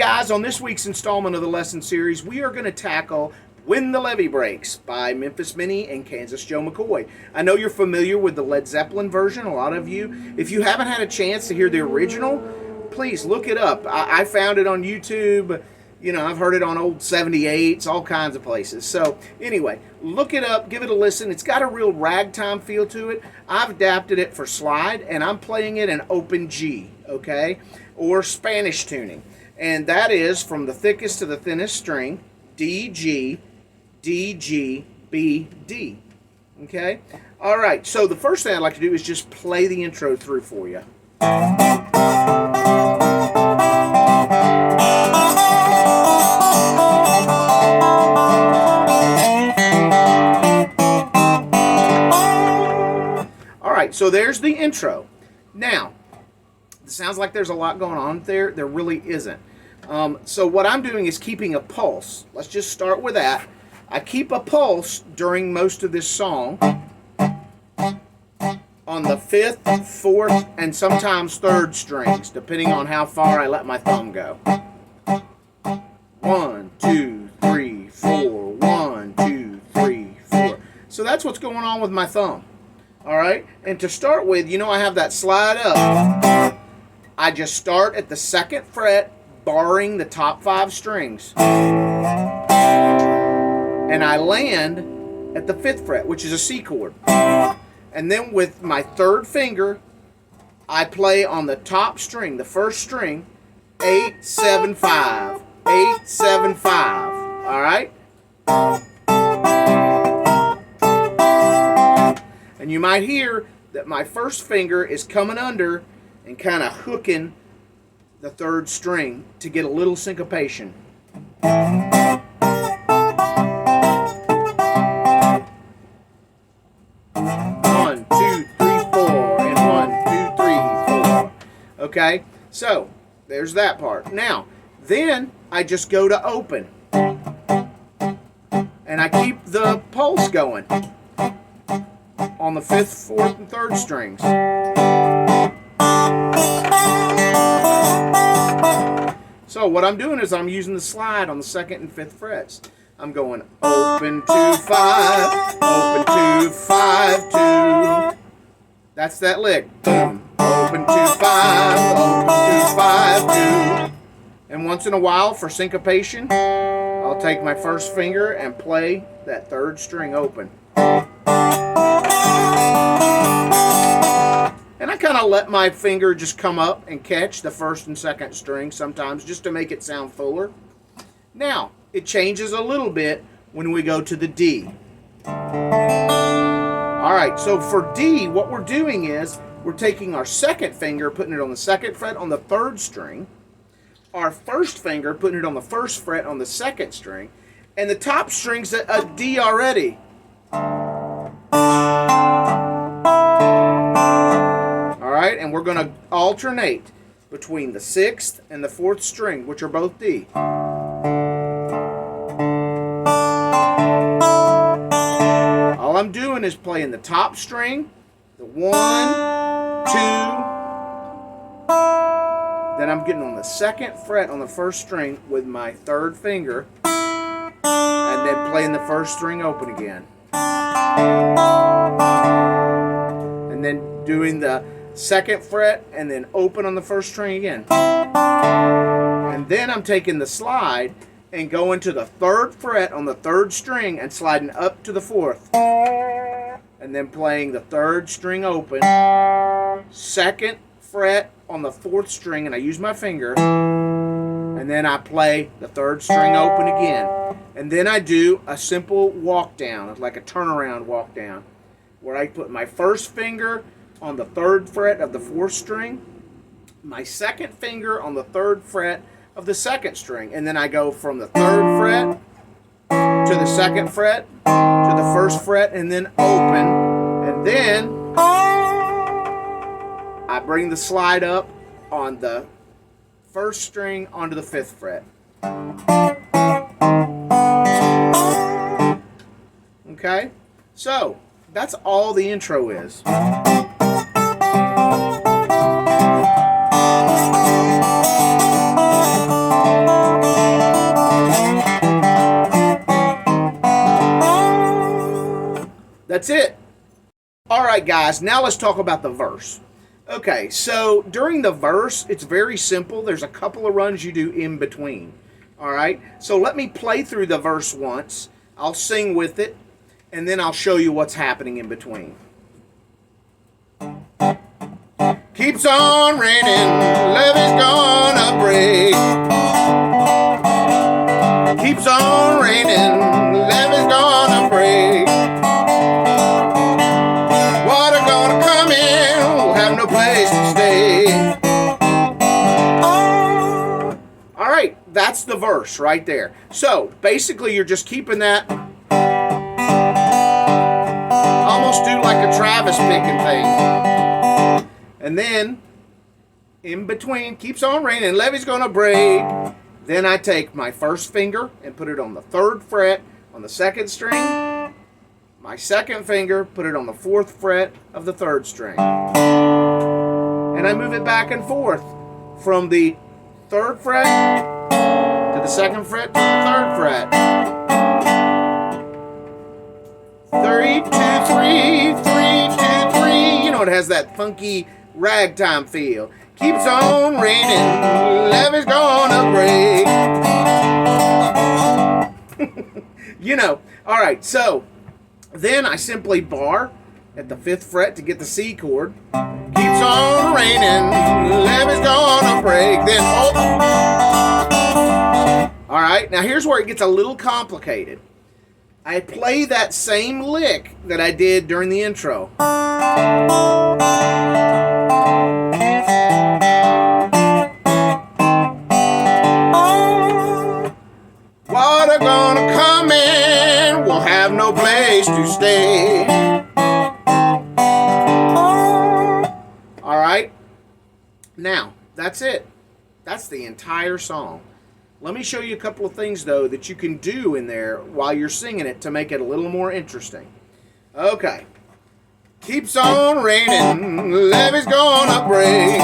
guys, on this week's installment of the lesson series, we are going to tackle When the Levee Breaks by Memphis, Minnie, and Kansas Joe McCoy. I know you're familiar with the Led Zeppelin version, a lot of you. If you haven't had a chance to hear the original, please look it up. I found it on YouTube. You know, I've heard it on old 78s, all kinds of places. So anyway, look it up, give it a listen. It's got a real ragtime feel to it. I've adapted it for slide, and I'm playing it in open G, okay, or Spanish tuning. And that is from the thickest to the thinnest string, D, G, D, G, B, D. Okay? All right, so the first thing I'd like to do is just play the intro through for you. All right, so there's the intro. Now, it sounds like there's a lot going on there. There really isn't. So what I'm doing is keeping a pulse. Let's just start with that. I keep a pulse during most of this song on the 5th, 4th, and sometimes 3rd strings, depending on how far I let my thumb go. 1, 2, 3, 4. 1, 2, 3, 4. So that's what's going on with my thumb. All right? And to start with, you know I have that slide up. I just start at the 2nd fret, barring the top 5 strings. And I land at the 5th fret, which is a C chord. And then with my 3rd finger, I play on the top string, the 1st string, 8, 7, 5. 8, 7, 5. All right? And you might hear that my 1st finger is coming under and kind of hooking the 3rd string to get a little syncopation. 1, 2, 3, 4, and 1, 2, 3, 4. Okay, so there's that part. Now, then I just go to open, and I keep the pulse going on the 5th, 4th, and 3rd strings. So what I'm doing is I'm using the slide on the 2nd and 5th frets. I'm going open 2, 5, open 2, 5, 2. That's that lick. Boom. Open 2, 5, open 2, 5, 2. And once in a while, for syncopation, I'll take my 1st finger and play that 3rd string open. And I kind of let my finger just come up and catch the 1st and 2nd string sometimes, just to make it sound fuller. Now, it changes a little bit when we go to the D. All right, so for D, what we're doing is we're taking our 2nd finger, putting it on the 2nd fret on the 3rd string, our 1st finger, putting it on the 1st fret on the 2nd string, and the top string's a D already. All right, and we're going to alternate between the 6th and the 4th string, which are both D. All I'm doing is playing the top string, the 1, 2, then I'm getting on the 2nd fret on the 1st string with my 3rd finger, and then playing the 1st string open again. And then doing the 2nd fret and then open on the 1st string again. And then I'm taking the slide and going to the 3rd fret on the 3rd string and sliding up to the 4th. And then playing the 3rd string open, 2nd fret on the 4th string, and I use my finger, and then I play the 3rd string open again. And then I do a simple walk down, like a turnaround walk down, where I put my 1st finger on the 3rd fret of the 4th string, my 2nd finger on the 3rd fret of the 2nd string, and then I go from the 3rd fret to the 2nd fret to the 1st fret and then open, and then I bring the slide up on the 1st string onto the 5th fret. Okay, so that's all the intro is. That's it. All right, guys, now let's talk about the verse. Okay, so during the verse, it's very simple. There's a couple of runs you do in between. All right, so let me play through the verse once. I'll sing with it, and then I'll show you what's happening in between. Keeps on raining, levee's gonna break. Keeps on raining, levee's gonna break. Water gonna come in, we'll have no place to stay. All right, that's the verse right there. So basically, you're just keeping that. Almost do like a Travis picking thing. And then, in between, keeps on raining, levee's gonna break. Then I take my first finger and put it on the 3rd fret on the 2nd string. My second finger, put it on the 4th fret of the 3rd string. And I move it back and forth from the 3rd fret to the 2nd fret to the 3rd fret. 3, 2, 3, 3, 2, 3. You know, it has that funky ragtime feel. Keeps on raining, levee's gonna break. You know, all right, so then I simply bar at the 5th fret to get the C chord. Keeps on raining, levee's gonna break. Then, oh. All right, now here's where it gets a little complicated. I play that same lick that I did during the intro. Water gonna come in, we'll have no place to stay. All right, now that's it. That's the entire song. Let me show you a couple of things, though, that you can do in there while you're singing it to make it a little more interesting. Okay. Keeps on raining, levee's gonna break.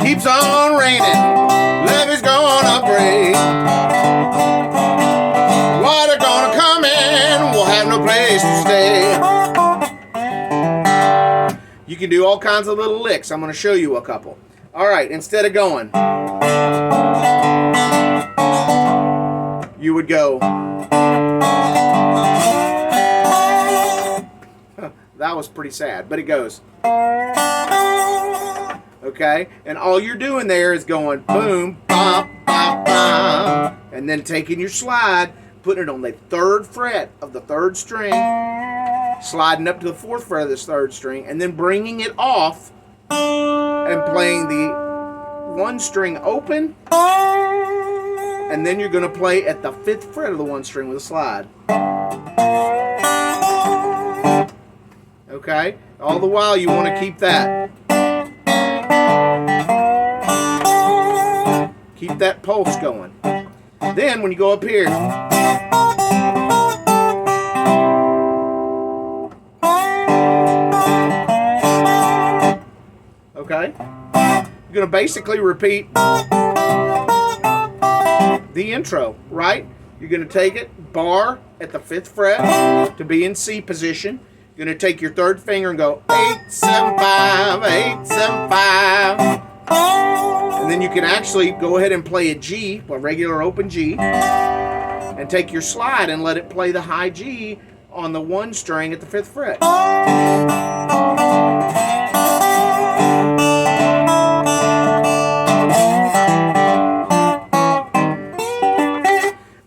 Keeps on raining, levee's gonna break. Water gonna come in, we'll have no place to stay. You can do all kinds of little licks. I'm going to show you a couple. All right, instead of going, you would go. That was pretty sad, but it goes. Okay, and all you're doing there is going boom, bop, bop, bop, and then taking your slide, putting it on the 3rd fret of the 3rd string, sliding up to the 4th fret of this 3rd string, and then bringing it off and playing the 1 string open, and then you're going to play at the 5th fret of the 1 string with a slide. Okay? All the while you want to keep that. Keep that pulse going. Then when you go up here, okay? You're going to basically repeat the intro, right? You're going to take it, bar at the 5th fret to be in C position. You're going to take your 3rd finger and go 8, 7, 5, 8, 7, 5. And then you can actually go ahead and play a G, a regular open G, and take your slide and let it play the high G on the 1 string at the 5th fret.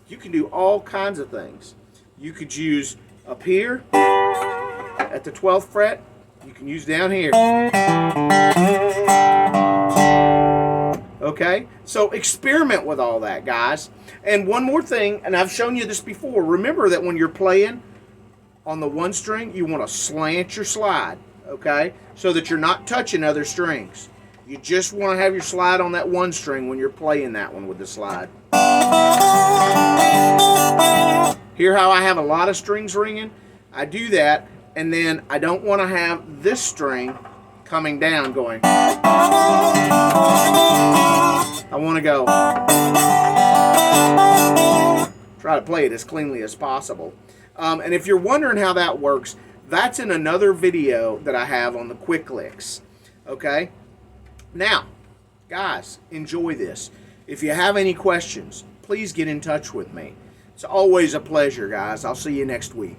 You can do all kinds of things. You could use up here at the 12th fret. You can use down here. Okay? So experiment with all that, guys. And one more thing, and I've shown you this before. Remember that when you're playing on the 1 string, you want to slant your slide, okay? So that you're not touching other strings. You just want to have your slide on that 1 string when you're playing that one with the slide. Hear how I have a lot of strings ringing? I do that, and then I don't want to have this string coming down going. I want to go. Try to play it as cleanly as possible. And if you're wondering how that works, that's in another video that I have on the quick licks. Okay? Now, guys, enjoy this. If you have any questions, please get in touch with me. It's always a pleasure, guys. I'll see you next week.